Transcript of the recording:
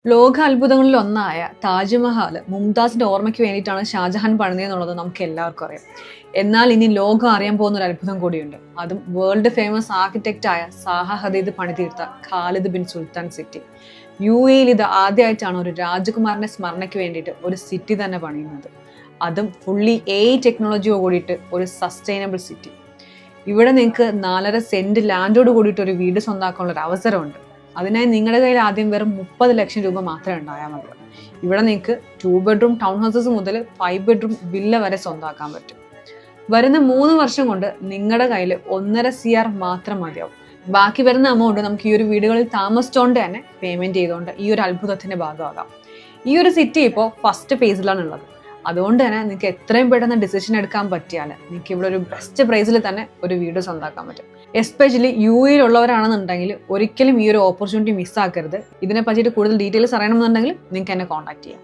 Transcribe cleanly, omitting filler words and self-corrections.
ലോക അത്ഭുതങ്ങളിൽ ഒന്നായ താജ്മഹൽ മുംതാസിന്റെ ഓർമ്മയ്ക്ക് വേണ്ടിയിട്ടാണ് ഷാജഹാൻ പണിതെന്നുള്ളത് നമുക്ക് എല്ലാവർക്കും അറിയാം. എന്നാൽ ഇനി ലോകം അറിയാൻ പോകുന്ന ഒരു അത്ഭുതം കൂടിയുണ്ട്. അതും വേൾഡ് ഫേമസ് ആർക്കിടെക്റ്റ് ആയ സാഹ ഹദീദ് പണിതീർത്ത Khalid bin Sultan City. UAE ഇത് ആദ്യമായിട്ടാണ് ഒരു രാജകുമാരന്റെ സ്മരണയ്ക്ക് വേണ്ടിയിട്ട് ഒരു സിറ്റി തന്നെ പണിയുന്നത്. അതും ഫുള്ളി AI ടെക്നോളജിയോട് കൂടിയിട്ട് ഒരു സസ്റ്റൈനബിൾ സിറ്റി. ഇവിടെ നിങ്ങൾക്ക് 4.5 സെന്റ് ലാൻഡോട് കൂടിയിട്ട് ഒരു വീട് സ്വന്തമാക്കാനുള്ള ഒരു അവസരമുണ്ട്. അതിനായി നിങ്ങളുടെ കയ്യിൽ ആദ്യം വെറും 30 ലക്ഷം രൂപ മാത്രമേ ഉണ്ടായാൽ മതി. ഇവിടെ നിങ്ങൾക്ക് 2 ബെഡ്റൂം ടൗൺ ഹൗസസ് മുതൽ 5 ബെഡ്റൂം വില്ല വരെ സ്വന്തമാക്കാൻ പറ്റും. വരുന്ന 3 വർഷം കൊണ്ട് നിങ്ങളുടെ കയ്യിൽ 1.5 CR മാത്രം മതിയാവും. ബാക്കി വരുന്ന എമൗണ്ട് നമുക്ക് ഈ ഒരു വീടുകളിൽ താമസിച്ചുകൊണ്ട് തന്നെ പേയ്മെന്റ് ചെയ്തുകൊണ്ട് ഈ ഒരു അത്ഭുതത്തിന്റെ ഭാഗമാകാം. ഈ ഒരു സിറ്റി ഇപ്പോൾ ഫസ്റ്റ് ഫേസിലാണ് ഉള്ളത്. അതുകൊണ്ട് തന്നെ നിങ്ങൾക്ക് എത്രയും പെട്ടെന്ന് ഡിസിഷൻ എടുക്കാൻ പറ്റിയാൽ നിങ്ങൾക്ക് ഇവിടെ ഒരു ബെസ്റ്റ് പ്രൈസിൽ തന്നെ ഒരു വീട് സ്വന്തമാക്കാൻ പറ്റും. എസ്പെഷ്യലി UAE ഉള്ളവരാണെന്നുണ്ടെങ്കിൽ ഒരിക്കലും ഈ ഒരു ഓപ്പർച്യൂണിറ്റി മിസ്സാക്കരുത്. ഇതിനെ പറ്റിയിട്ട് കൂടുതൽ ഡീറ്റെയിൽസ് അറിയണമെന്നുണ്ടെങ്കിൽ നിങ്ങൾക്ക് എന്നെ കോൺടാക്ട് ചെയ്യാം.